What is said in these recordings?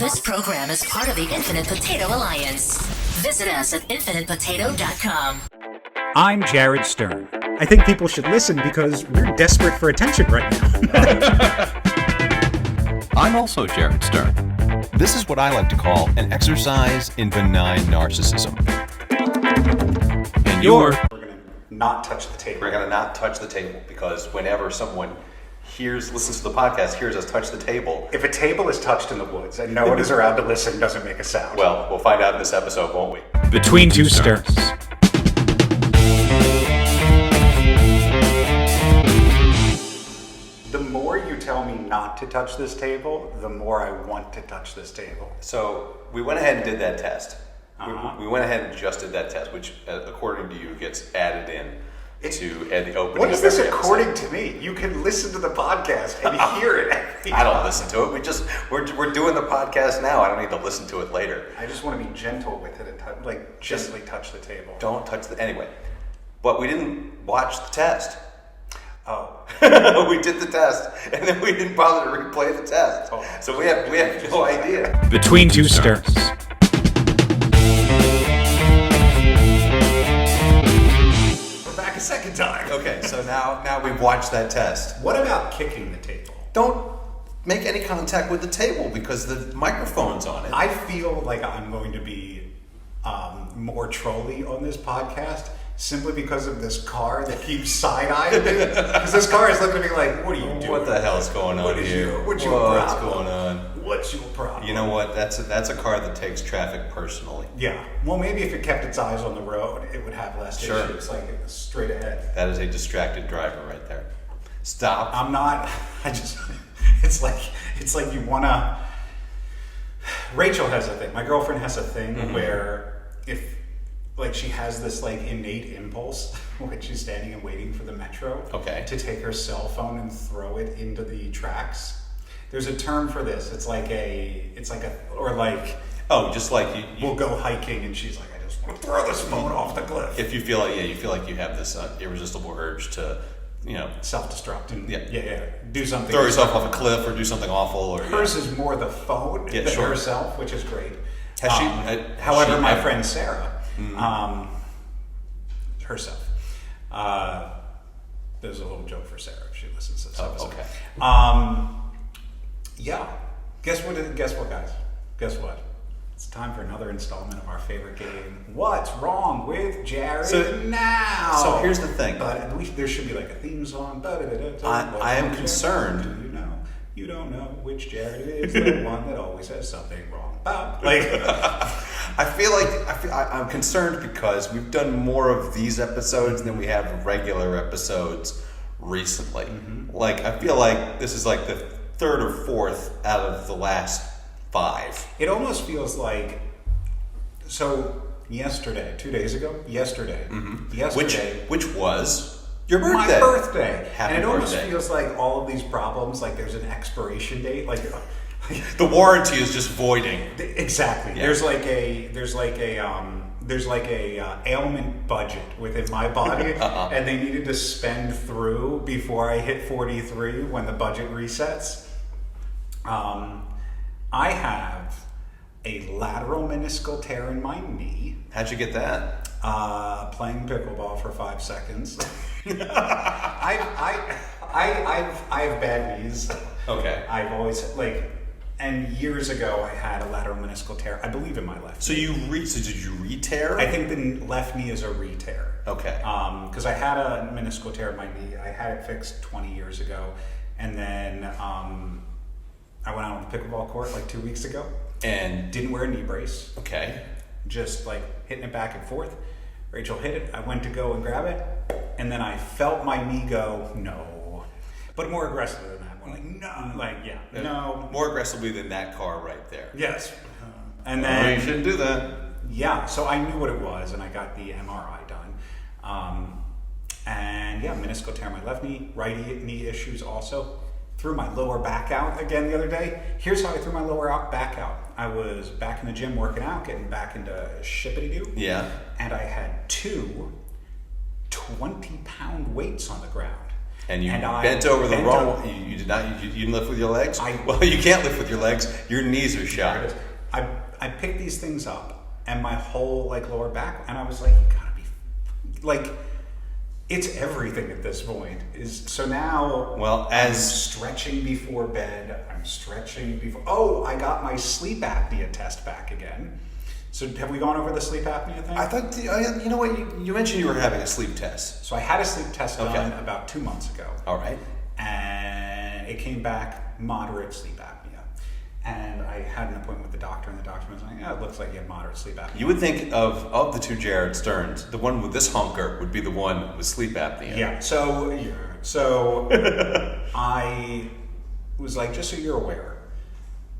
This program is part of the Infinite Potato Alliance. Visit us at infinitepotato.com. I'm Jared Stern. I think people should listen because we're desperate for attention right now. I'm also Jared Stern. This is what I like to call an exercise in benign narcissism. And you're... We're going to not touch the table. We're going to not touch the table because whenever someone listens to the podcast, hears us touch the table... If a table is touched in the woods and no one is around to listen, doesn't make a sound. Well, we'll find out in this episode, won't we? Between Two Sterns. The more you tell me not to touch this table, the more I want to touch this table. So we went ahead and did that test. Uh-huh. We went ahead and just did that test, which, according to you, gets added in to the opening. What is of this every according episode. to me? You can listen to the podcast and hear it. I don't listen to it. We're doing the podcast now. I don't need to listen to it later. I just want to be gentle with it and gently touch the table. Don't touch anyway. But we didn't watch the test. Oh. We did the test, and then we didn't bother to replay the test. Oh. So we have no idea. Between Two Sterns. We're back a second time. Okay, so now we've watched that test. What about kicking the table? Don't make any contact with the table because the microphone's on it. I feel like I'm going to be more trolly on this podcast simply because of this car that keeps side-eyeing me. Because this car is looking at me like, what are you doing? What the hell's going on here? What's your problem? going on? What's your problem? You know what? That's a car that takes traffic personally. Yeah. Well, maybe if it kept its eyes on the road, it would have less issues. Like it was straight ahead. That is a distracted driver right there. Stop. I'm not. It's like you wanna. Rachel has a thing. My girlfriend has a thing where if she has this innate impulse when she's standing and waiting for the metro to take her cell phone and throw it into the tracks. There's a term for this. Just like we'll go hiking and she's like, I just want to throw this phone off the cliff. If you feel like you have this irresistible urge to, self-destruct and do something. Throw yourself off a cliff or do something awful. Or hers is more the phone than herself, which is great. Has she? However, my friend Sarah, herself. There's a little joke for Sarah if she listens to this episode. Okay. Yeah. Guess what, guys? Guess what? It's time for another installment of our favorite game. What's wrong with Jared now? So here's the thing. But at least there should be a theme song. I am concerned. Do you know? You don't know which Jared it is. The one that always has something wrong about. I'm concerned because we've done more of these episodes than we have regular episodes recently. I feel like this is the third or fourth out of the last 5. It almost feels like, so yesterday, 2 days ago, yesterday, which was your birthday. My birthday. Happy and it almost birthday. feels like all of these problems, there's an expiration date, the warranty is just voiding. Exactly. Yeah. There's a ailment budget within my body, and they needed to spend through before I hit 43 when the budget resets. I have a lateral meniscal tear in my knee. How'd you get that? Playing pickleball for 5 seconds. I have bad knees. Okay. I've always and years ago I had a lateral meniscal tear. I believe in my left. So did you re-tear? I think the left knee is a re-tear. Okay. Because I had a meniscal tear in my knee. I had it fixed 20 years ago, and then I went out on the pickleball court 2 weeks ago and didn't wear a knee brace. Okay. Just hitting it back and forth. Rachel hit it. I went to go and grab it, and then I felt my knee go no, but more aggressively than that. No, no. More aggressively than that car right there. Yes. And then you shouldn't do that. Yeah. So I knew what it was, and I got the MRI done. Meniscal tear in my left knee, right knee issues also. Threw my lower back out again the other day. Here's how I threw my lower back out. I was back in the gym working out, getting back into shippity-doo. Yeah. And I had 2 20-pound weights on the ground. And you I bent over the bent wrong over- way. You didn't lift with your legs? I- Well, you can't lift with your legs. Your knees are shot. There it is. I picked these things up, and my whole lower back, and I was like, you gotta be like, it's everything at this point. So now, I'm stretching before bed. I'm stretching before. Oh, I got my sleep apnea test back again. So have we gone over the sleep apnea thing? I thought, you know what, you mentioned you were having a sleep test. So I had a sleep test Okay. done about 2 months ago. All right. And it came back moderate sleep apnea. And I had an appointment with the doctor, and the doctor was like, "Yeah, it looks like you have moderate sleep apnea." You would think of the two Jared Sterns, the one with this honker would be the one with sleep apnea. Yeah. So I was like, just so you're aware,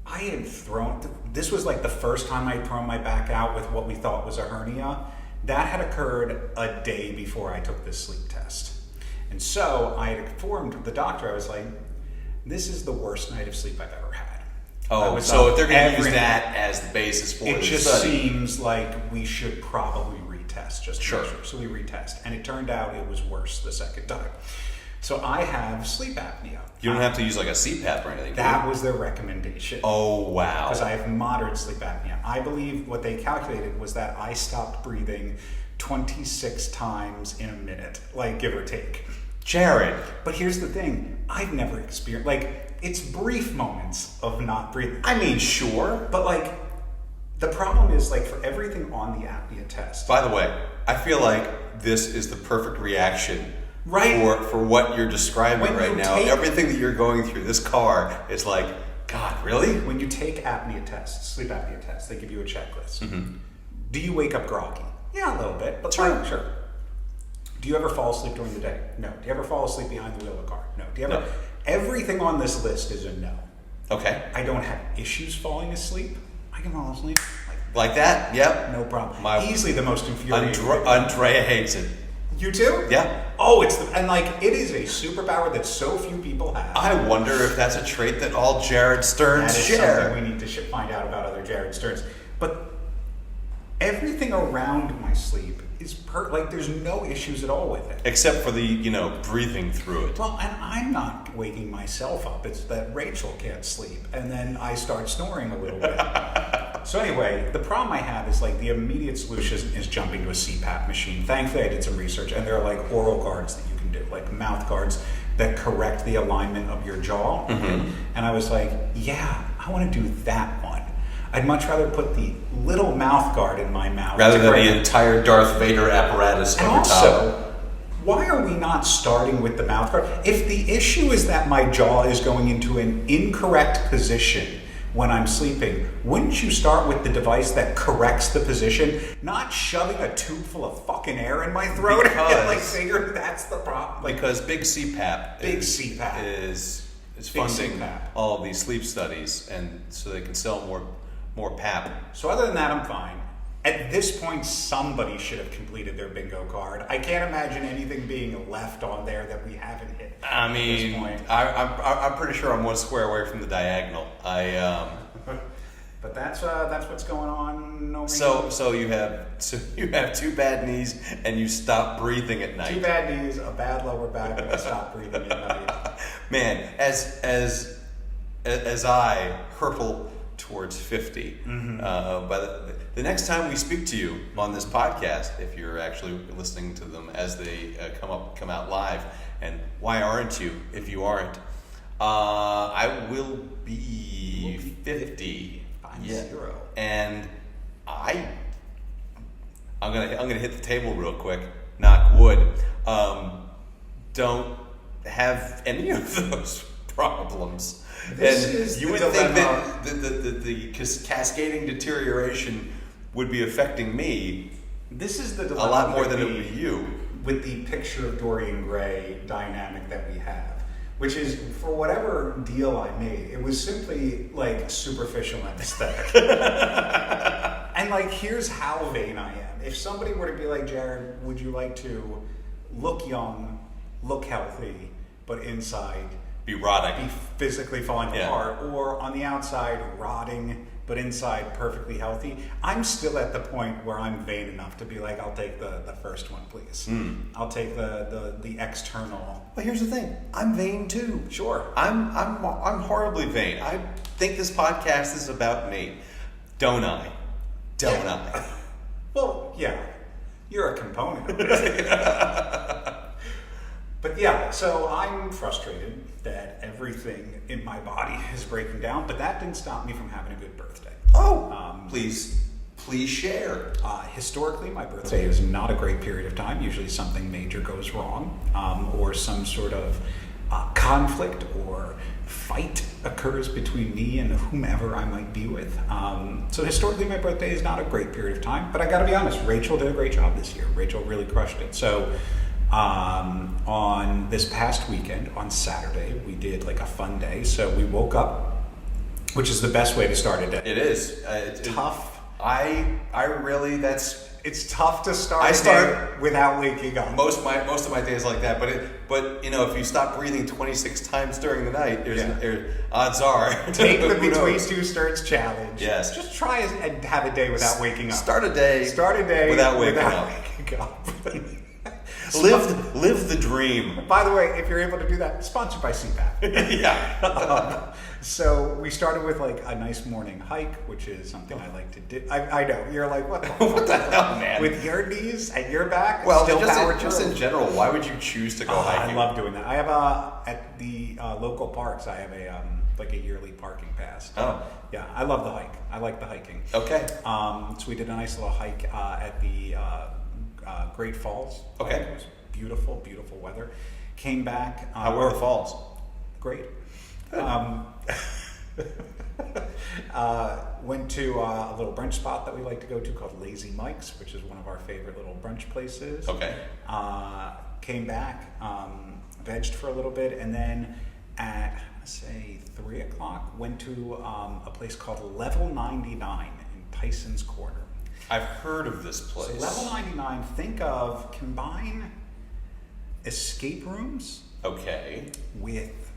I had thrown. This was like the first time I'd thrown my back out with what we thought was a hernia. That had occurred a day before I took this sleep test, and so I had informed the doctor. I was like, "This is the worst night of sleep I've ever had." Oh, so if they're going to use that as the basis for it the just study. seems like we should probably retest just to make sure. So we retest, and it turned out it was worse the second time. So I have sleep apnea. You don't have to use like a CPAP or anything. That was their recommendation. Oh, wow. Because I have moderate sleep apnea. I believe what they calculated was that I stopped breathing 26 times in a minute, like give or take. Jared. But here's the thing: I've never experienced it's brief moments of not breathing. I mean, sure. But the problem is for everything on the apnea test. By the way, I feel like this is the perfect reaction Right. for what you're describing When right you now. Everything that you're going through, this car is like, God, really? When you take apnea tests, sleep apnea tests, they give you a checklist. Mm-hmm. Do you wake up groggy? Yeah, a little bit, but Sure. sure. Do you ever fall asleep during the day? No. Do you ever fall asleep behind the wheel of a car? No. Do you ever? No. Everything on this list is a no. Okay. I don't have issues falling asleep. I can fall asleep Like that? Yep. no problem. My- Easily the most infuriating. Andrea hates it. You too? Yeah. Oh, it is a superpower that so few people have. I wonder if that's a trait that all Jared Sterns That is share. something we need to find out about other Jared Sterns. But everything around my sleep is there's no issues at all with it. Except for the, breathing through it. Well, and I'm not waking myself up. It's that Rachel can't sleep, and then I start snoring a little bit. So anyway, the problem I have is the immediate solution is jumping to a CPAP machine. Thankfully, I did some research, and there are oral guards that you can do, mouth guards that correct the alignment of your jaw. Mm-hmm. And I was like, yeah, I want to do that one. I'd much rather put the little mouth guard in my mouth. Rather than the entire Darth Vader apparatus and over also, top. why are we not starting with the mouth guard? If the issue is that my jaw is going into an incorrect position when I'm sleeping, wouldn't you start with the device that corrects the position, not shoving a tube full of fucking air in my throat and figure that's the problem? Because big CPAP is funding CPAP. all of these sleep studies, and so they can sell more PAP. So other than that, I'm fine. At this point, somebody should have completed their bingo card. I can't imagine anything being left on there that we haven't hit. I mean, at this point. I'm pretty sure I'm one square away from the diagonal. But that's what's going on. No So you have two bad knees, and you stop breathing at night. 2 bad knees, a bad lower back, and I stop breathing at night. Man, as I hurtle towards 50, but the next time we speak to you on this podcast, if you're actually listening to them as they come out live, and why aren't you if you aren't? I will be 50. Yeah. 50. And I'm gonna hit the table real quick. Knock wood. Don't have any of those problems. You would think that the cascading deterioration would be affecting me. This is the A dilemma lot more than it would be you. With the picture of Dorian Gray dynamic that we have, which is, for whatever deal I made, it was simply superficial and aesthetic. And here's how vain I am. If somebody were to be like, Jared, would you like to look young, look healthy, but inside Be rotting. be physically falling apart, or on the outside rotting but inside perfectly healthy. I'm still at the point where I'm vain enough to be like, I'll take the first one, please. I'll take the external. But here's the thing, I'm vain too. Sure. I'm horribly vain. I think this podcast is about me. Don't I? Don't I? Well, yeah. You're a component of it. But yeah, so I'm frustrated that everything in my body is breaking down, but that didn't stop me from having a good birthday. Please share. Historically, my birthday is not a great period of time. Usually something major goes wrong, or some sort of conflict or fight occurs between me and whomever I might be with. So historically, my birthday is not a great period of time, but I gotta be honest, Rachel did a great job this year. Rachel really crushed it. So on this past weekend, on Saturday, we did like a fun day. So we woke up, which is the best way to start a day. It is. It's tough. It's tough to start a day without waking up. Most of my days like that, but you know, if you stop breathing 26 times during the night, odds are take the between two stirts challenge. Yes. Just try and have a day without waking up. Start a day without waking up. Live the dream. By the way, if you're able to do that, sponsored by CPAP. Yeah. So we started with like a nice morning hike, which is something I like to do. I know you're like, what the hell, man? With your knees and your back. Well, still just in general, why would you choose to go hiking? I love doing that. I have at the local parks. I have a like a yearly parking pass. Oh. Yeah, I love the hike. I like the hiking. Okay. So we did a nice little hike at the Great Falls. Okay. It was beautiful, beautiful weather. Came back. How were the falls? Great. Went to a little brunch spot that we like to go to called Lazy Mike's, which is one of our favorite little brunch places. Okay. Came back, vegged for a little bit, and then at, say, 3 o'clock, went to a place called Level 99 in Tyson's Corner. I've heard of this place. So Level 99, think of combine escape rooms okay with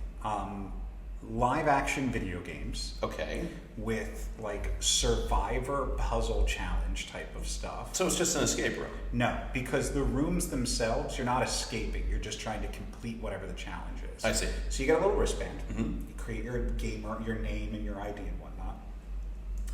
live action video games. Okay. With like survivor puzzle challenge type of stuff. So it's just an escape room? No, because the rooms themselves, you're not escaping. You're just trying to complete whatever the challenge is. I see. So you get a little wristband. Mm-hmm. You create your gamer, your name and your ID and whatnot.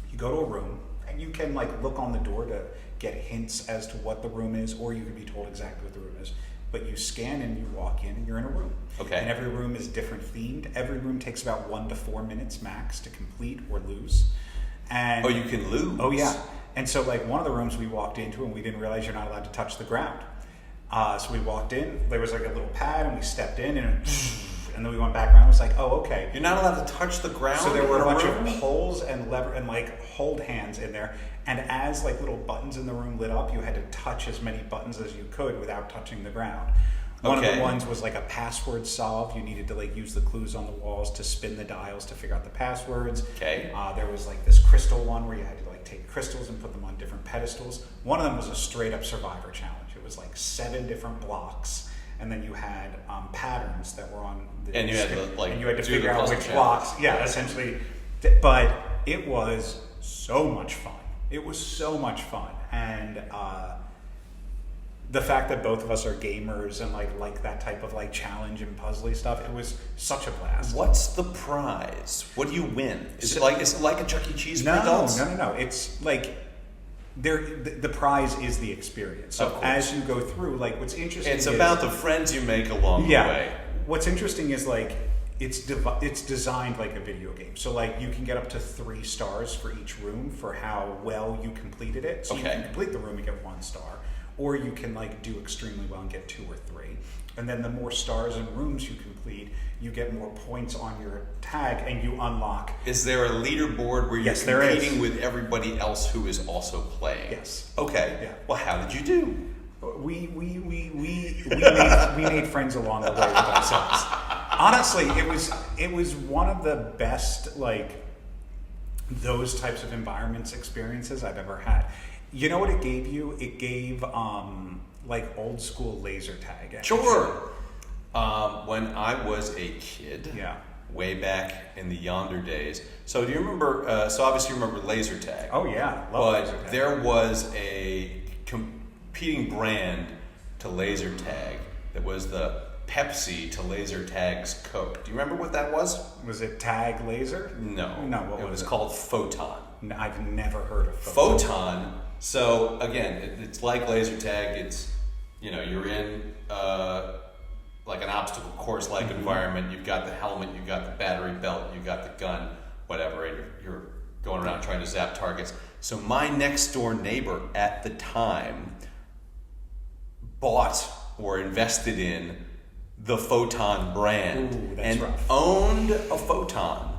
You go to a room and you can like look on the door to get hints as to what the room is, or you can be told exactly what the room is. But you scan and you walk in and you're in a room. Okay. And every room is different themed. Every room takes about 1 to 4 minutes max to complete or lose. And you can lose? Oh yeah. And so like one of the rooms we walked into and we didn't realize you're not allowed to touch the ground. So we walked in, there was like a little pad and we stepped in and then we went back around. It was like, oh, okay. You're not allowed to touch the ground? So there were a bunch of poles and lever and like hold hands in there. And as like little buttons in the room lit up, you had to touch as many buttons as you could without touching the ground. One of the ones was like a password solve. You needed to like use the clues on the walls to spin the dials to figure out the passwords. Okay. There was like this crystal one where you had to like take crystals and put them on different pedestals. One of them was a straight up survivor challenge. It was like 7 different blocks. And then you had patterns that were on the and you had to like and you had to figure out which blocks. Yeah, essentially. But it was so much fun. It was so much fun. And the fact that both of us are gamers and like that type of like challenge and puzzly stuff, it was such a blast. What's the prize? What do you win? Is it like a Chuck E. Cheese for adults? No. It's like the prize is the experience. So as you go through, like what's interesting it's about the friends you make along the way. What's interesting is like it's designed like a video game. So like you can get up to 3 stars for each room for how well you completed it. So you can complete the room and get 1 star. Or you can like do extremely well and get 2 or 3. And then the more stars and rooms you complete, you get more points on your tag and you unlock. Is there a leaderboard where you're competing with everybody else who is also playing? Yes. Okay. Yeah. Well, how did you do? We made friends along the way with ourselves. Honestly, it was one of the best like those types of environments experiences I've ever had. You know what it gave you? It gave like old school laser tag. Sure. When I was a kid, way back in the yonder days. So do you remember? So obviously you remember laser tag. Oh yeah, love laser But tag. there was a competing brand to laser tag that was the Pepsi to laser tag's Coke. Do you remember what that was? Was it Tag Laser? No. No, what it was it? called Photon. No, I've never heard of Photon. So again, it's like laser tag. It's, you know, you're in like an obstacle course like environment. You've got the helmet, you've got the battery belt, you've got the gun, whatever, and you're going around trying to zap targets. So my next door neighbor at the time bought or invested in the Photon brand. Ooh, that's and rough. owned a Photon.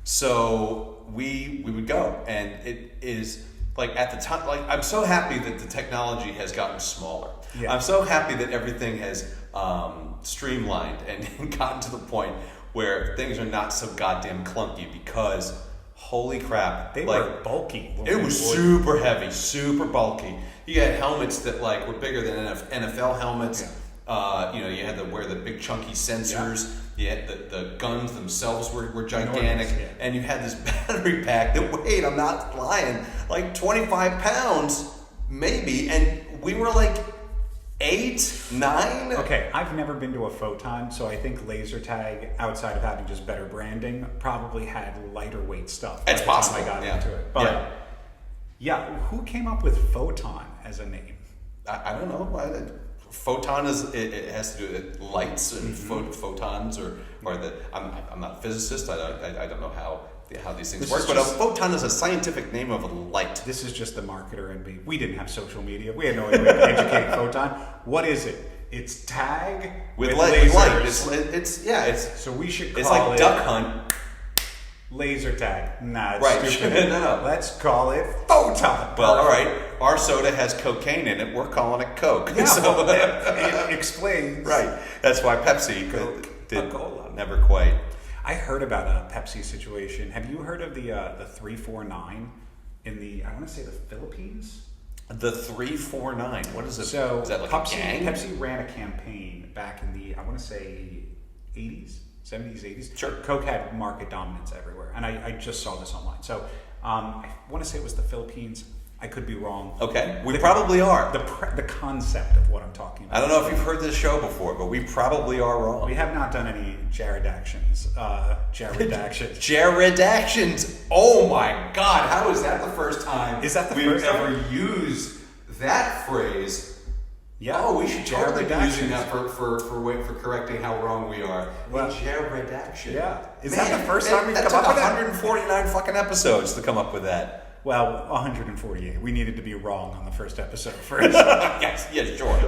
So we would go, and it is like at the time, like I'm so happy that the technology has gotten smaller. Yeah. I'm so happy that everything has streamlined and gotten to the point where things are not so goddamn clunky, because holy crap, They like, were bulky. it was super heavy, super bulky. You had helmets that like were bigger than NFL helmets. Yeah. You know, you had to wear the big chunky sensors. Yeah. You had the guns themselves were gigantic. Enormous, yeah. And you had this battery pack that weighed, I'm not lying, like 25 pounds, maybe. And we were like 8, 9. Okay, I've never been to a Photon, so I think laser tag, outside of having just better branding, probably had lighter weight stuff. It's by the time possible, I got yeah. into it. But yeah, who came up with Photon as a name? I don't know. Photon is it has to do with lights and photons or the I'm not a physicist. I don't know how these things This work. is But just- a photon is a scientific name of a light. This is just the marketer and we didn't have social media. We had no way of educating Photon. What is it? It's tag With lasers. light. It's So we should call it's like it duck hunt. laser tag. Nah, it's Right. stupid. No. Let's call it Photon. Well, all right. Our soda has cocaine in it. We're calling it Coke. Yeah, So- well, it explains. right. That's why Pepsi did Coca-Cola. never quite. I heard about a Pepsi situation. Have you heard of the 349 in I want to say the Philippines? The 349. What is it? So is that like Pepsi, a gang? Pepsi ran a campaign back in I want to say 80s, 70s, 80s. Sure. Coke had market dominance everywhere, and I just saw this online. So I want to say it was the Philippines. I could be wrong. Okay. We probably are. The concept of what I'm talking about. I don't know if you've heard this show before, but we probably are wrong. We have not done any Jaredactions. Jaredactions. Jaredactions. Oh my God! How is that the first time Is that the we've first ever time? used that phrase? Yeah. Oh, we should totally be Jaredactions. using that for correcting how wrong we are. Well, Jaredaction. Yeah. Is that the first time we've that come up took with that? 149 fucking episodes to come up with that. Well, 148. We needed to be wrong on the first episode first. yes, sure.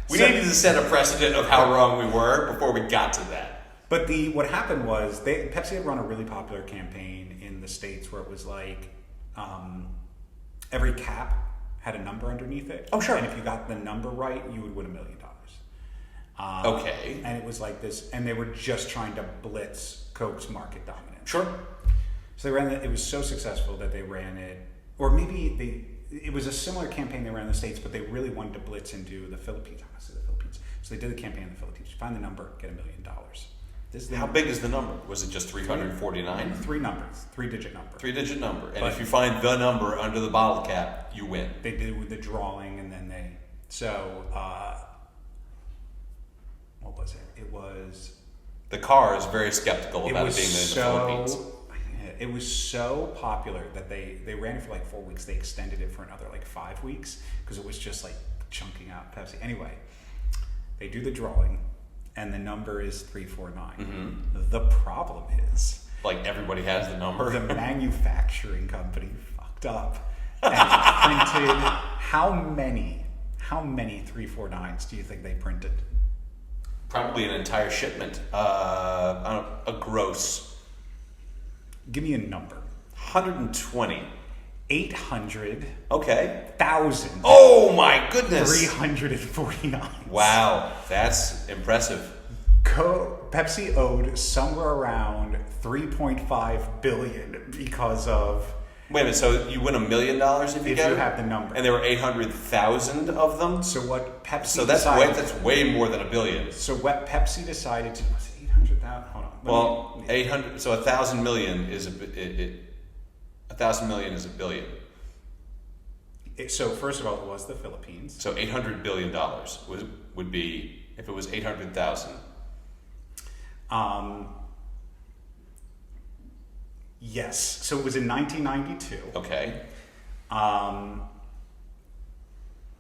We So- needed to set a precedent of how wrong we were before we got to that. But what happened was Pepsi had run a really popular campaign in the States where it was like every cap had a number underneath it. Oh, sure. And if you got the number right, you would win $1 million. Okay. And it was like this, and they were just trying to blitz Coke's market dominance. Sure. So they ran it. It was so successful that they ran it, or maybe it was a similar campaign they ran in the States, but they really wanted to blitz into the Philippines. Honestly, the Philippines. So they did the campaign in the Philippines. Find the number, get $1 million. This is the How big is the number? Was it just 349? 3 numbers, 3-digit number. 3-digit number. And But- if you find the number under the bottle cap, you win. They did it with the drawing, and then what was it? It was. The car is very skeptical It about was it being in the Philippines. It was so popular that they ran it for like 4 weeks. They extended it for another like 5 weeks because it was just like chunking out Pepsi. Anyway, they do the drawing, and the number is 349. Mm-hmm. The problem is Like everybody has the number. the manufacturing company fucked up and printed how many 349s do you think they printed? Probably an entire shipment. A gross. Give me a number. 120. 800,000. Okay. Oh my goodness. 349. Wow. That's impressive. Pepsi owed somewhere around $3.5 billion because of Wait a minute. So you win $1 million if you if get you it? have the number. And there were 800,000 of them. So what Pepsi So that's decided, way more than $1 billion. So what Pepsi decided to was it 800,000? Hold on. Well, 800. So 1,000 million is a 1,000 million is a billion. So first of all, it was the Philippines. So $800 billion would be if it was 800,000. Yes. So it was in 1992. Okay.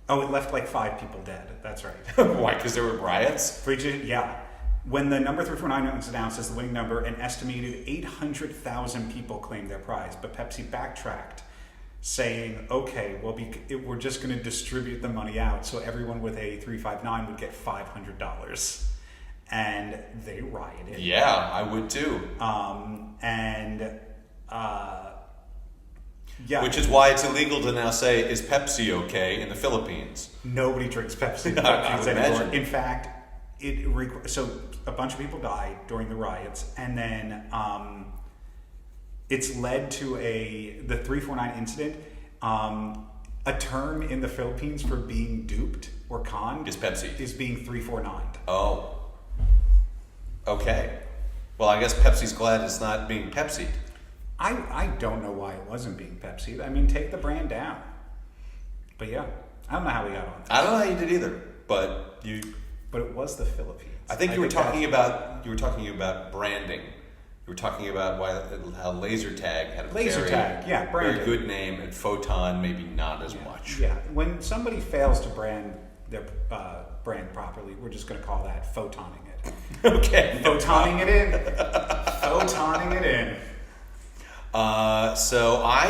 Oh, it left like 5 people dead. That's right. Why? Because there were riots? Yeah. When the number 349 was announced as the winning number, an estimated 800,000 people claimed their prize. But Pepsi backtracked, saying, okay, well, we're just going to distribute the money out, so everyone with a 359 would get $500. And they rioted. Yeah, I would too. Yeah. Which is why it's illegal to now say, is Pepsi okay in the Philippines? Nobody drinks Pepsi in the I Philippines would anymore. imagine. In fact, so a bunch of people died during the riots, and then it's led to the 349 incident. A term in the Philippines for being duped or conned Is Pepsi. is being 349. Oh. Okay. Well, I guess Pepsi's glad it's not being Pepsi'd. I don't know why it wasn't being Pepsi. I mean, take the brand down. But yeah, I don't know how we got on. I don't know how you did either, but it was the Philippines. I think you were talking about branding. You were talking about how laser tag had a very good name, and Photon maybe not as much. Yeah, when somebody fails to brand their brand properly, we're just going to call that photoning it. Okay, photoning it in. Photoning it in. So I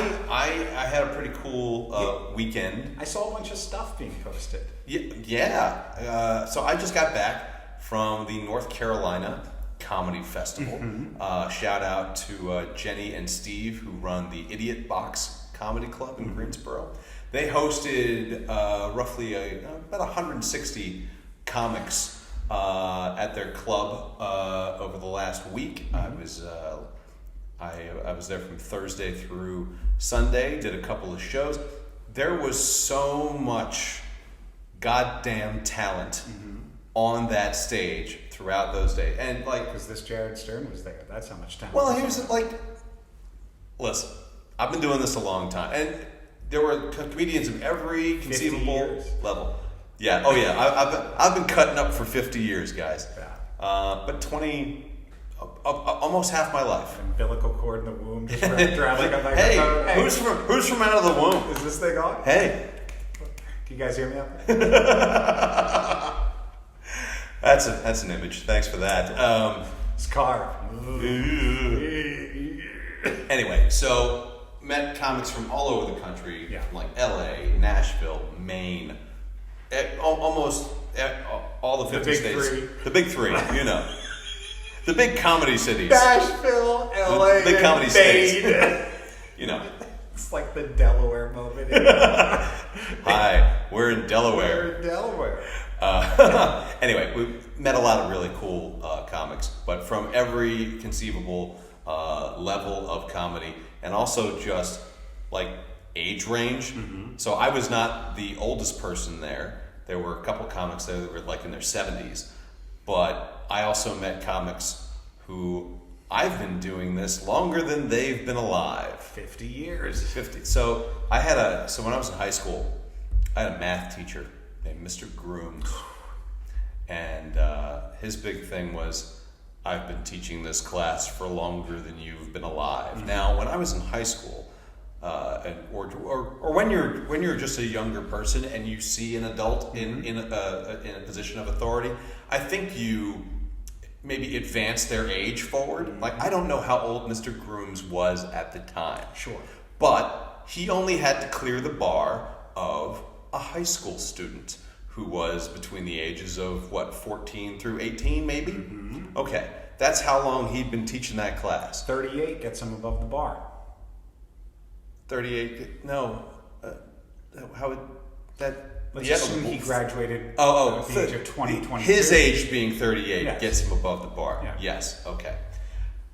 had a pretty cool weekend. I saw a bunch of stuff being posted. Yeah. So I just got back from the North Carolina Comedy Festival. Mm-hmm. Shout out to Jenny and Steve, who run the Idiot Box Comedy Club in Greensboro. They hosted roughly about 160 comics at their club over the last week. Mm-hmm. I was there from Thursday through Sunday, did a couple of shows. There was so much goddamn talent on that stage throughout those days. And because this Jared Stern was there. That's how much talent. Well, he was listen, I've been doing this a long time. And there were comedians of every conceivable level. Yeah. Oh yeah. I've been cutting up for 50 years, guys. Yeah. But almost half my life. Umbilical cord in the womb, just wrapped around like a microphone. Hey, who's from out of the womb? Is this thing on? Hey, can you guys hear me out there? that's an image. Thanks for that. Scar. Anyway, so met comics from all over the country, like L.A., Nashville, Maine, almost all the 50 states. The big three, you know. The big comedy cities. Nashville, LA, the big comedy states. You know. It's like the Delaware moment. Hi, we're in Delaware. We're in Delaware. Anyway, we met a lot of really cool comics, but from every conceivable level of comedy, and also just like age range. So I was not the oldest person there. There were a couple comics there that were like in their 70s, but I also met comics who I've been doing this longer than they've been alive. 50 years. 50. So when I was in high school, I had a math teacher named Mr. Grooms. And his big thing was, I've been teaching this class for longer than you've been alive. Now, when I was in high school, or when you're just a younger person and you see an adult in a position of authority, I think you maybe advance their age forward. Like, I don't know how old Mr. Grooms was at the time. Sure. But he only had to clear the bar of a high school student who was between the ages of 14 through 18 maybe? Okay. That's how long he'd been teaching that class. 38 gets him above the bar. 38? No. How would that... Let's assume he graduated at the age of 20, 22. His age being 38 Yes. gets him above the bar. Yeah. Yes, okay.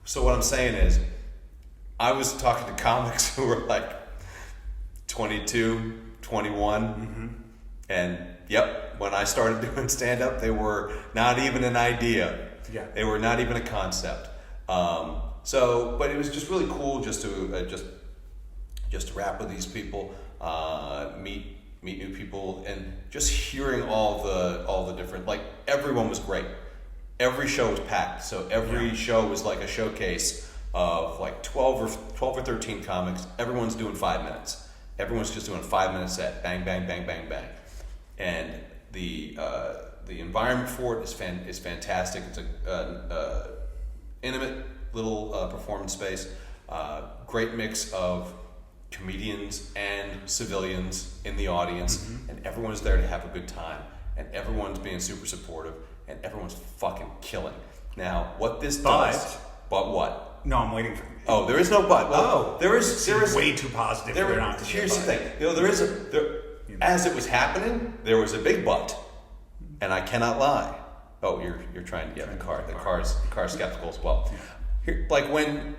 So what I'm saying is, I was talking to comics who were like 22, 21, and when I started doing stand-up, they were not even an idea. Yeah. They were not even a concept. But it was just really cool just to rap with these people, meet new people, and just hearing all the different, like, everyone was great. Every show was packed, so every show was like a showcase of like 12 or 13 comics. Everyone's doing 5 minutes. Everyone's just doing a 5-minute set, bang, bang, bang, bang, bang, and the environment for it is fantastic. It's a intimate little performance space. Great mix of comedians and civilians in the audience, and everyone's there to have a good time, and everyone's being super supportive, and everyone's fucking killing. Now, what this does, but what? No, I'm waiting for. Oh, there is no but. Well, there is way too positive. Here's the thing. As it was happening, there was a big but, and I cannot lie. Oh, you're trying to get the car's skeptical as well. Yeah. Here, like when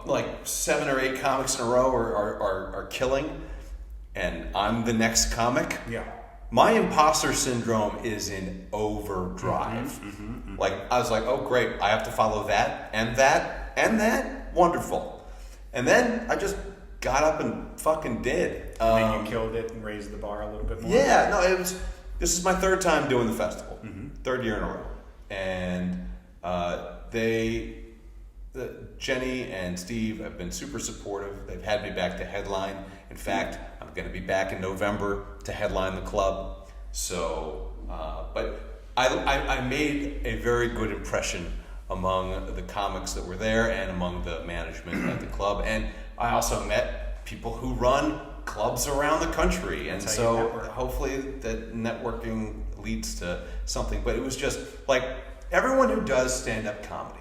like 7 or 8 comics in a row are killing, and I'm the next comic. Yeah. My imposter syndrome is in overdrive. Like, I was like, oh great, I have to follow that and that and that. Wonderful. And then I just got up and fucking did. And then you killed it and raised the bar a little bit more. Yeah, no, this is my 3rd time doing the festival. 3rd year in a row. And Jenny and Steve have been super supportive. They've had me back to headline. In fact, I'm going to be back in November to headline the club. So, but I made a very good impression among the comics that were there and among the management at the club. And I also met people who run clubs around the country. And so hopefully that networking leads to something. But it was just like everyone who does stand-up comedy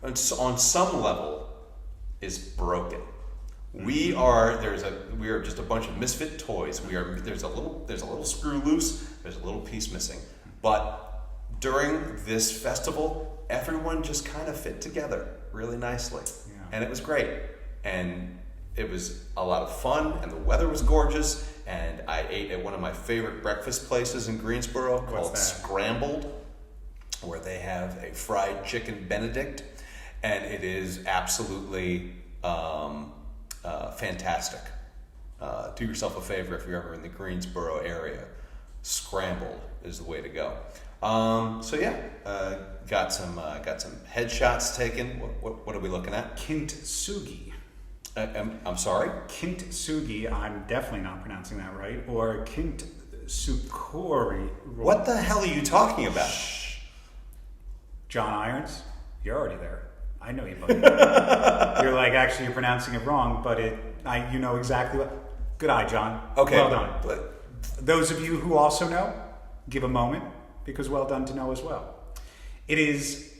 on some level is broken. We are just a bunch of misfit toys. There's a little screw loose, there's a little piece missing. But during this festival, everyone just kind of fit together really nicely. Yeah. And it was great. And it was a lot of fun, and the weather was gorgeous, and I ate at one of my favorite breakfast places in Greensboro called Scrambled, where they have a fried chicken Benedict. And it is absolutely fantastic. Do yourself a favor if you're ever in the Greensboro area. Scrambled is the way to go. Got some headshots taken. What are we looking at? Kintsugi. I'm sorry? Kintsugi. I'm definitely not pronouncing that right. Or Kintsukori. What the hell are you talking about? Shh. John Irons, you're already there. I know you, buddy. You're like, actually, you're pronouncing it wrong, but you know exactly what. Good eye, John. Okay. Well done. Those of you who also know, give a moment, because well done to know as well. It is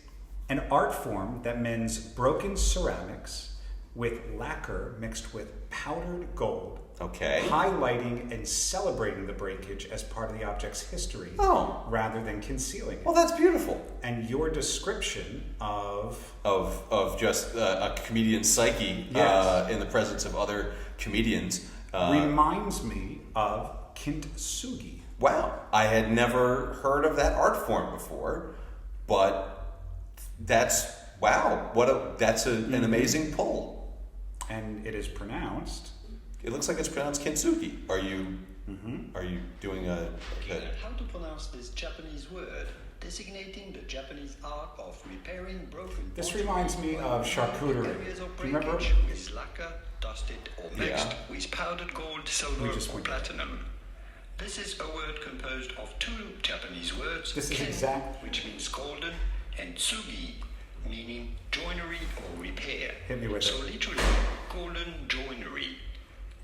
an art form that mends broken ceramics with lacquer mixed with powdered gold. Okay. Highlighting and celebrating the breakage as part of the object's history, rather than concealing it. Well, that's beautiful. And your description of just a comedian's psyche in the presence of other comedians reminds me of kintsugi. Wow, I had never heard of that art form before, but that's an amazing pull. And it is pronounced. It looks like it's pronounced kintsugi. Are you doing a how to pronounce this Japanese word designating the Japanese art of repairing broken This reminds me of charcuterie. areas of Do you remember? breakage with lacquer, dusted or mixed with powdered gold, silver or platinum. This is a word composed of 2 Japanese words, This is ken, exact. which means golden, and tsugi, meaning joinery or repair. Hit me with so it. literally, golden joinery.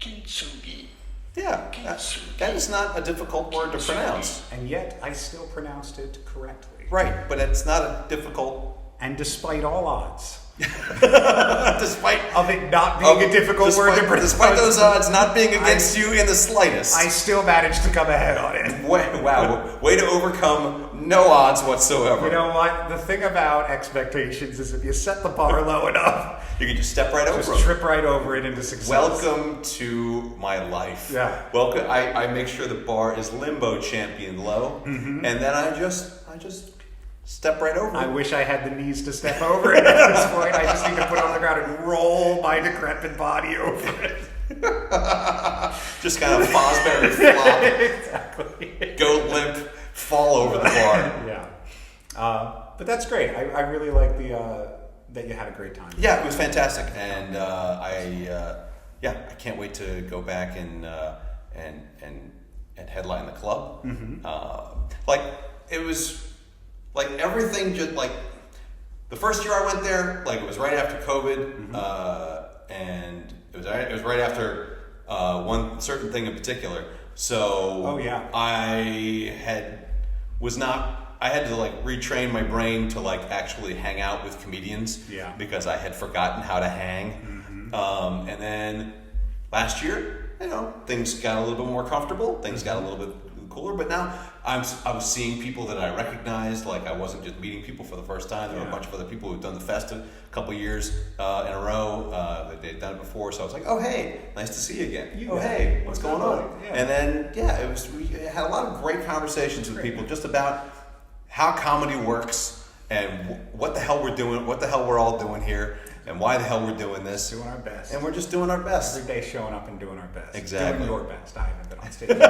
Kintsugi. Yeah, that is not a difficult word to pronounce. And yet, I still pronounced it correctly. Right, but it's not a difficult... And despite all odds. Despite of it not being a difficult word to pronounce. Despite those odds not being against you in the slightest. I still managed to come ahead on it. Wow, way to overcome no odds whatsoever. You know what? The thing about expectations is if you set the bar low enough, you can just step right over it. Just trip right over it into success. Welcome to my life. Yeah. Welcome. I make sure the bar is limbo champion low, and then I just step right over I it. wish I had the knees to step over it at this point. I just need to put it on the ground and roll my decrepit body over it. Just kind of Fosbury flop. Exactly. Go limp, fall over the bar. Yeah. But that's great. I really like that you had a great time. Yeah, it was fantastic, and I can't wait to go back and headline the club. Like it was like everything just like the first year I went there, like it was right after COVID, and it was right after one certain thing in particular. So I had to like retrain my brain to like actually hang out with comedians because I had forgotten how to hang. And then last year, things got a little bit more comfortable. Things got a little bit cooler. But now I was seeing people that I recognized. Like I wasn't just meeting people for the first time. There were a bunch of other people who'd done the fest a couple years in a row. They'd done it before. So I was like, oh, hey, nice to see you again. Hey, what's going on? Yeah. And then, we had a lot of great conversations with people just about how comedy works and what the hell we're doing, what the hell we're all doing here, and why the hell we're doing this. Doing our best. And we're just doing our best. Every day showing up and doing our best. Exactly. Doing your best. I haven't been on stage. We're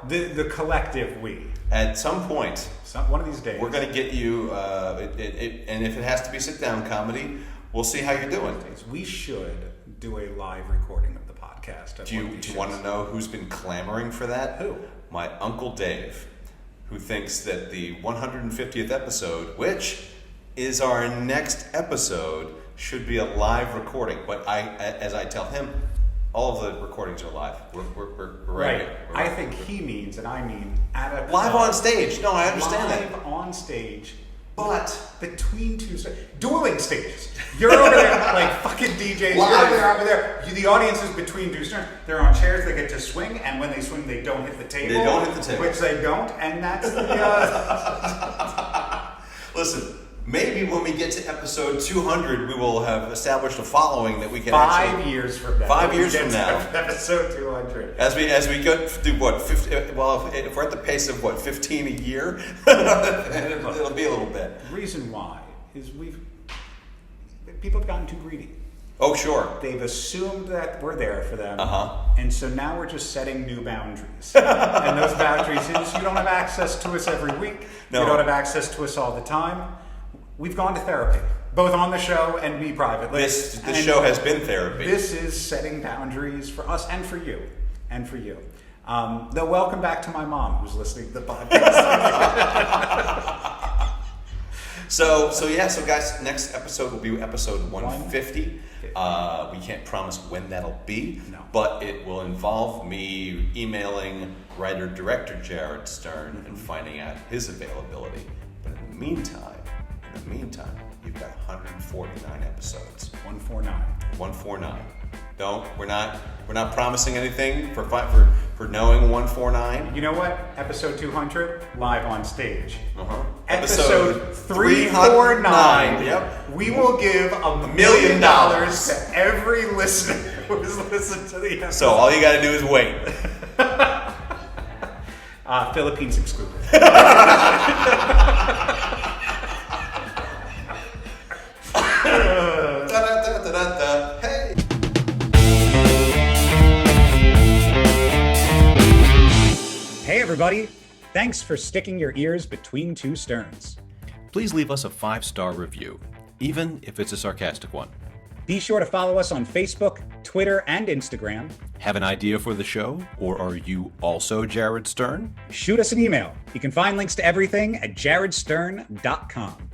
doing the collective we. At some point, one of these days, we're going to get you, and if it has to be sit-down comedy, we'll see how you're doing. We should do a live recording of the podcast. Do you want to know who's been clamoring for that? Who? My Uncle Dave, who thinks that the 150th episode, which is our next episode, should be a live recording. But as I tell him, all of the recordings are live. We're ready. Right. I think he means, and I mean, at a live on stage. No, I understand that. Live on stage, but between two dueling stages. You're over there like fucking DJs. Live. You're over there. The audience is between two turns. They're on chairs. They get to swing, and when they swing, they don't hit the table. They don't hit the table. Which they don't, and that's the. Listen. Maybe when we get to episode 200, we will have established a following that we can 5 years from now. 5 years from now. Episode 200. As we go through what? 50, well, if we're at the pace of 15 a year, it'll be a little bit. The reason why is people have gotten too greedy. Oh, sure. They've assumed that we're there for them. And so now we're just setting new boundaries. And those boundaries is you don't have access to us every week. No. You don't have access to us all the time. We've gone to therapy, both on the show and me privately. This show has been therapy. This is setting boundaries for us and for you. Though welcome back to my mom who's listening to the podcast. So guys, next episode will be episode 150. We can't promise when that'll be, but it will involve me emailing writer-director Jared Stern and finding out his availability. But in the meantime, you've got 149 episodes. 149. We're not promising anything for knowing 149. You know what? Episode 200, live on stage. Episode 349. Yep. We will give $1 million to every listener who has listened to the episode. So all you got to do is wait. Philippines excluded. Hey. Hey everybody, thanks for sticking your ears between two sterns. Please leave us a 5-star review, even if it's a sarcastic one. Be sure to follow us on Facebook, Twitter, and Instagram. Have an idea for the show, or are you also Jared Stern? Shoot us an email. You can find links to everything at jaredstern.com.